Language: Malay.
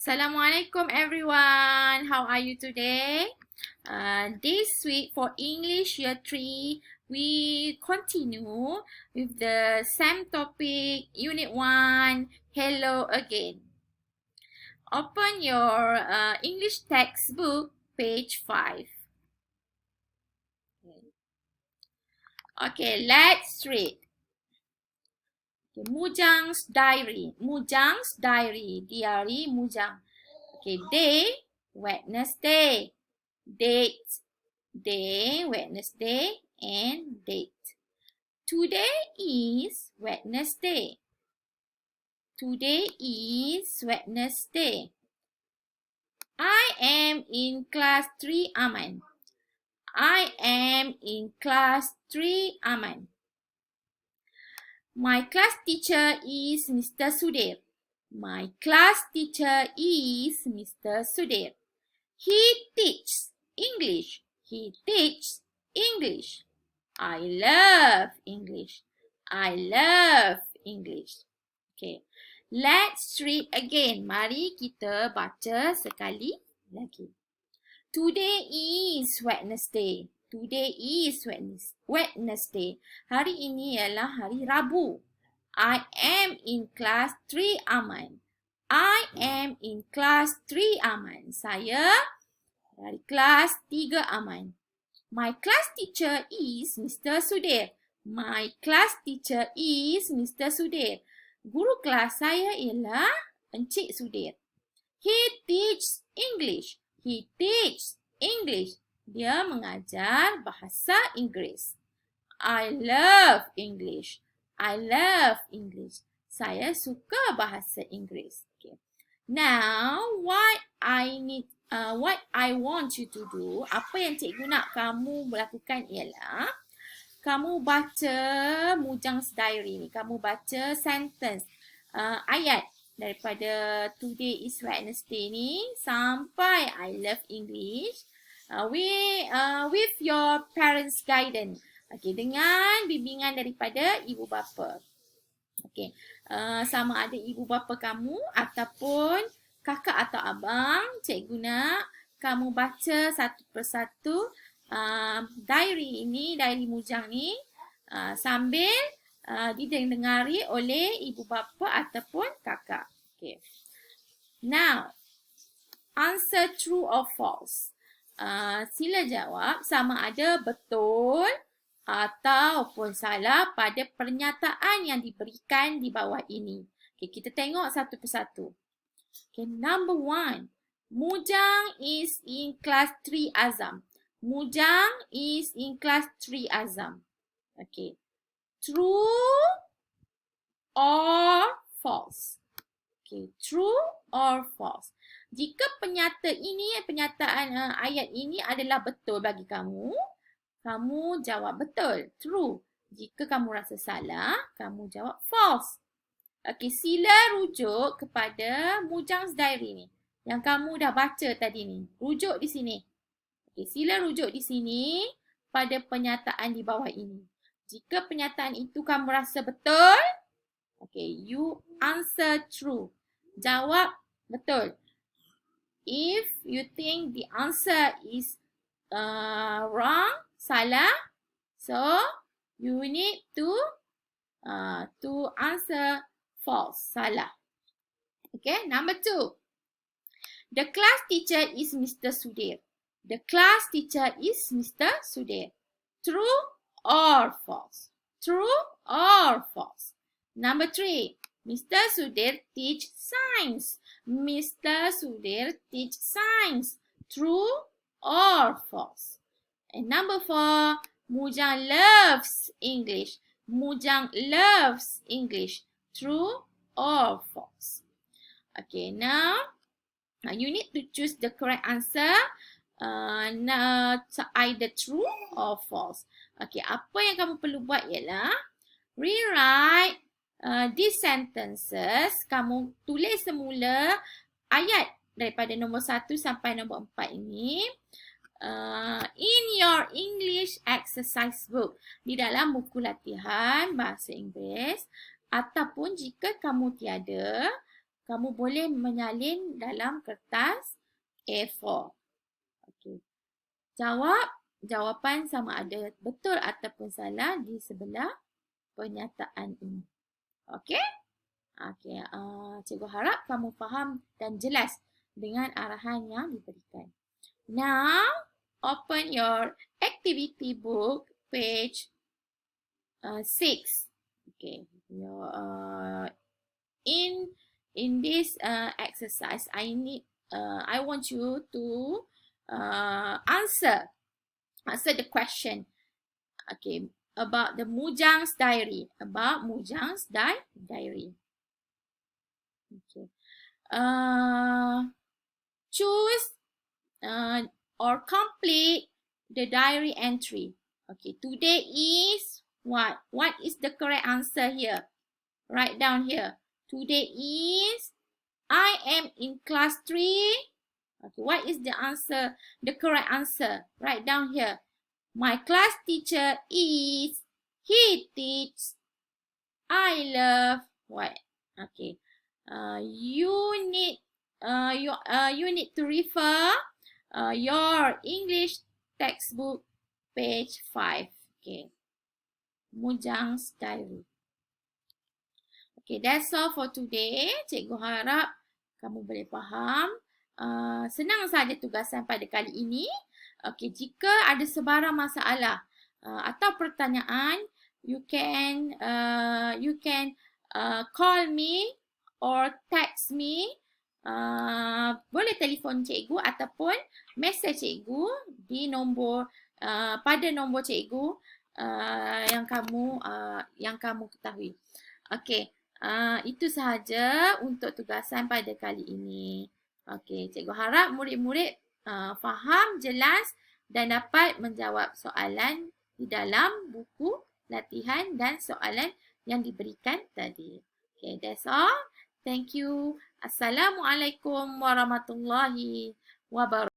Assalamualaikum everyone. How are you today? This week for English Year 3, we continue with the same topic, Unit 1, Hello Again. Open your English textbook, page 5. Okay, let's read. Okay, Mujang's diary. Mujang's diary. Diary Mujang. Okay, day, Wednesday. Date, day, Wednesday, and date. Today is Wednesday. Today is Wednesday. I am in class 3 Aman. I am in class 3 Aman. My class teacher is Mr. Sudir. My class teacher is Mr. Sudir. He teaches English. He teaches English. I love English. I love English. Okay. Let's read again. Mari kita baca sekali lagi. Today is Wednesday. Today is Wednesday. Hari ini ialah hari Rabu. I am in class 3 Aman. I am in class 3 Aman. Saya dari kelas 3 Aman. My class teacher is Mr. Sudir. My class teacher is Mr. Sudir. Guru kelas saya ialah Encik Sudir. He teaches English. He teaches English. Dia mengajar bahasa Inggeris. I love English. I love English. Saya suka bahasa Inggeris. Okay. Now, what I want you to do, apa yang cikgu nak kamu lakukan ialah kamu baca Mujang's diary ni. Kamu baca sentence, ayat daripada Today is Wednesday ni sampai I love English. With your parents' guidance. Okay, dengan bimbingan daripada ibu bapa. Okay, sama ada ibu bapa kamu ataupun kakak atau abang, cikgu nak kamu baca satu persatu diary ini, diary Mujang ni sambil didengari oleh ibu bapa ataupun kakak. Okay. Now, answer true or false. Sila jawab sama ada betul ataupun salah pada pernyataan yang diberikan di bawah ini. Okay, kita tengok satu persatu. Okay, number 1. Mujang is in class 3 Azam. Mujang is in class 3 Azam. Okay. True or false? Okay, true or false? Jika pernyataan ayat ini adalah betul bagi kamu, kamu jawab betul, true. Jika kamu rasa salah, kamu jawab false. Okey, sila rujuk kepada Mujang's diary ni yang kamu dah baca tadi ni. Rujuk di sini. Okey, sila rujuk di sini pada pernyataan di bawah ini. Jika pernyataan itu kamu rasa betul, okey, you answer true. Jawab betul. If you think the answer is wrong, salah, so you need to answer false, salah. Okay, number 2. The class teacher is Mr. Sudir. The class teacher is Mr. Sudir. True or false? True or false? Number 3. Mr. Sudir teach science. Mr. Sudir teach science. True or false? And number 4. Mujang loves English. Mujang loves English. True or false? Okay, now you need to choose the correct answer. Either true or false. Okay, apa yang kamu perlu buat ialah rewrite these sentences. Kamu tulis semula ayat daripada nombor 1 sampai nombor 4 ini in your English exercise book, di dalam buku latihan bahasa Inggeris, ataupun jika kamu tiada, kamu boleh menyalin dalam kertas A4. Okey. Jawapan sama ada betul ataupun salah di sebelah pernyataan ini. Okey? Okey, cikgu harap kamu faham dan jelas dengan arahan yang diberikan. Now, open your activity book, page 6. Okay, in this exercise, I want you to answer the question. Okay, about the Mujang's diary. About Mujang's diary. Okay. Choose or complete the diary entry. Okay, today is what? What is the correct answer here? Write down here. Today is I am in class 3. Okay, what is the answer? The correct answer. Write down here. My class teacher is, he teaches, I love, what? Okay. You need to refer your English textbook page 5. Okay. Mujang's diary. Okay, that's all for today. Cikgu harap kamu boleh faham. Senang saja tugasan pada kali ini. Okay, jika ada sebarang masalah atau pertanyaan, you can call me or text me. Boleh telefon cikgu ataupun message cikgu di nombor pada nombor cikgu yang kamu ketahui. Okey, itu sahaja untuk tugasan pada kali ini. Okey, cikgu harap murid-murid faham, jelas dan dapat menjawab soalan di dalam buku latihan dan soalan yang diberikan tadi. Okay, that's all. Thank you. Assalamualaikum warahmatullahi wabarakatuh.